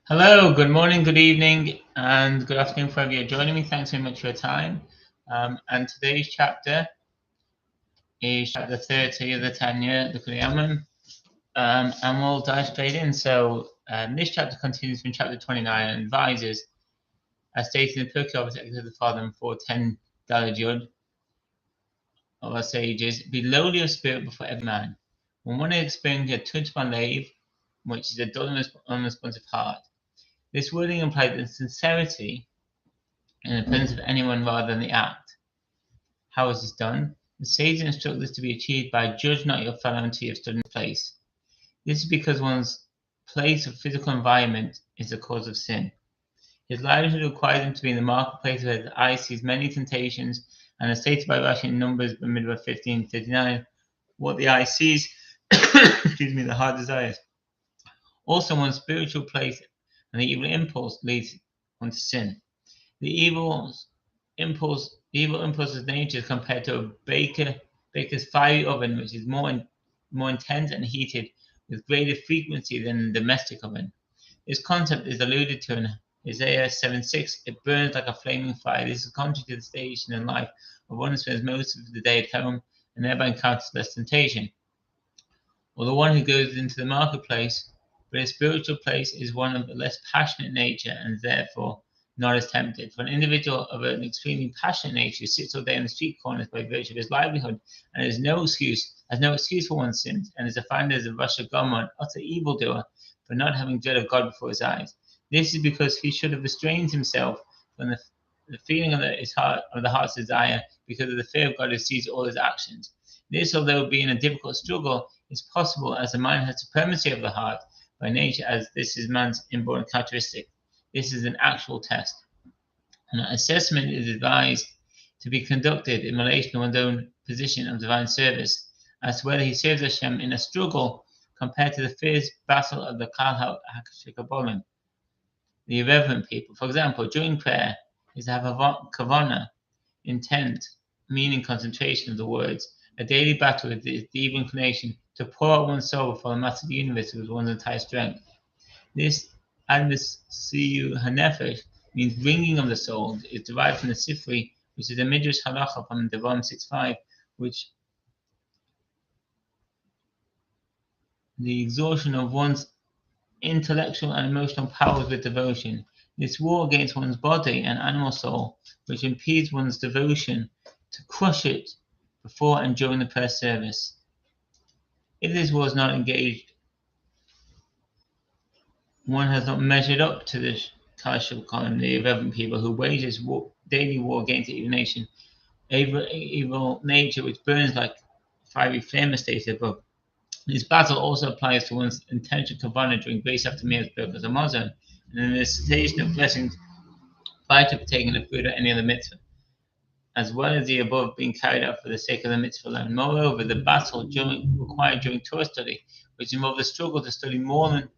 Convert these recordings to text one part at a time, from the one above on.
Hello, good morning, good evening, and good afternoon for you're joining me. Thanks very much for your time. And today's chapter is chapter 30 of the Tanya, Likutei Amarim, and we'll dive straight in. So this chapter continues from chapter 29 and advises, as stated in the Pirkei of the Father and 410 Daled Yud of our sages, be lowly of spirit before every man. When one is experiencing a touch by lave, which is a dull and unresponsive heart, this wording implies that sincerity in the presence of anyone rather than the act. How is this done? The sages instruct this to be achieved by judge not your fellow until you have stood in his place. This is because one's place of physical environment is the cause of sin. His livelihood requires him to be in the marketplace where his eye sees many temptations, and as stated by Rashi in Numbers, Bamidbar 15:39, what the eye sees, the heart desires. Also, one's spiritual place and the evil impulse leads one to sin. The evil impulse's nature is compared to a baker's fiery oven, which is more intense and heated with greater frequency than a domestic oven. This concept is alluded to in Isaiah 7:6. It burns like a flaming fire. This is contrary to the station in life of one who spends most of the day at home and thereby encounters less temptation, or the one who goes into the marketplace, but his spiritual place is one of a less passionate nature and therefore not as tempted. For an individual of an extremely passionate nature who sits all day on the street corners by virtue of his livelihood and has no excuse for one's sins, and is defined as a Rasha Gomer, an utter evildoer, for not having dread of God before his eyes. This is because he should have restrained himself from the feeling of the heart's desire because of the fear of God who sees all his actions. This, although being a difficult struggle, is possible as the mind has supremacy of the heart by nature, as this is man's inborn characteristic. This is an actual test. An assessment is advised to be conducted in relation to one's own position of divine service, as to whether he serves Hashem in a struggle compared to the fierce battle of the Kal HaShikabolim, the irreverent people. For example, during prayer is to have a kavana, intent, meaning, concentration of the words, a daily battle with the evil inclination to pour out one's soul before the master of the universe with one's entire strength. This Siyu Hanefesh means wringing of the soul. Is derived from the Sifri, which is a Midrash Halacha from Devarim 6:5, which the exhaustion of one's intellectual and emotional powers with devotion. This war against one's body and animal soul, which impedes one's devotion, to crush it before and during the prayer service. If this war is not engaged, one has not measured up to the Kashal column, the irreverent people who wages daily war against the evil nature which burns like fiery flame, as stated above. This battle also applies to one's intention kavanah during grace after meals purpose of Mazon, and in the recitation of blessings prior to partaking of food or any other mitzvah, as well as the above being carried out for the sake of the mitzvah alone. Moreover, the battle required during Torah study, which involved the struggle to study more than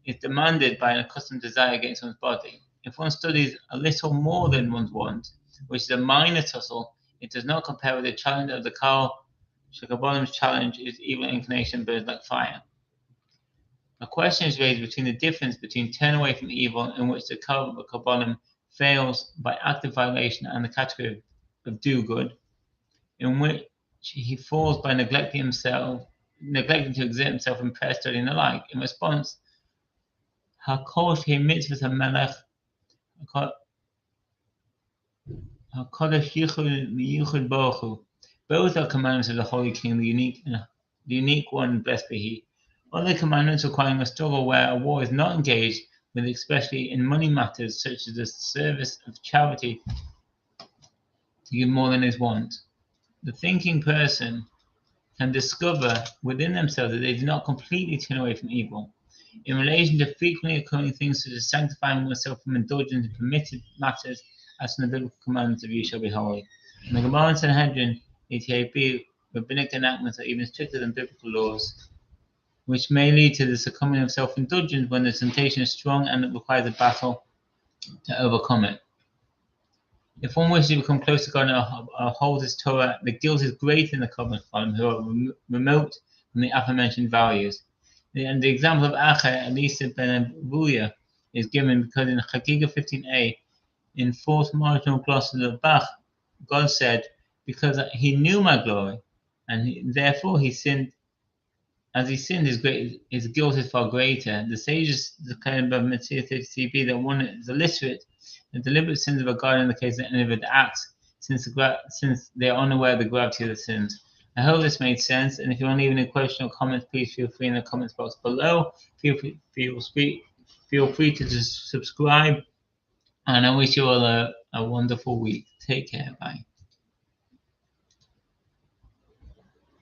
is demanded by an accustomed desire against one's body. If one studies a little more than one's want, which is a minor tussle, it does not compare with the challenge of the Kal Shakabolim's challenge is evil inclination burns like fire. A question is raised between the difference between turn away from evil, in which the Kal Shakabolim fails by active violation, and the category of do good, in which he falls by neglecting to exert himself in prayer, study, and the like. In response, HaKol Shei Mitzvot HaMelech HaKodesh Yichud Miyuchad Baruch Hu. Both are commandments of the Holy King, the unique one, blessed be He. Other commandments requiring a struggle where a war is not engaged with, especially in money matters such as the service of charity, to give more than is want. The thinking person can discover within themselves that they do not completely turn away from evil. In relation to frequently occurring things such as sanctifying oneself from indulgence in permitted matters, as in the biblical commandments of you shall be holy. In the Gemara and Sanhedrin, ETAB, rabbinic enactments are even stricter than biblical laws, which may lead to the succumbing of self-indulgence when the temptation is strong and it requires a battle to overcome it. If one wishes to become close to God and hold His Torah, the guilt is greater in the covenant column, who are remote from the aforementioned values. And the example of Acher, Elisa ben Abuya, is given because in Chagiga 15a, in fourth marginal gloss of the Bach, God said, because he knew my glory, and therefore he sinned. As he sinned, his guilt is far greater. The sages declared above Mitzvah 30b that one is illiterate. The deliberate sins of a God in the case of any of the acts, since they are unaware of the gravity of the sins. I hope this made sense, and if you want to leave any question or comments, please feel free in the comments box below. Feel free to just subscribe, and I wish you all a wonderful week. Take care. Bye.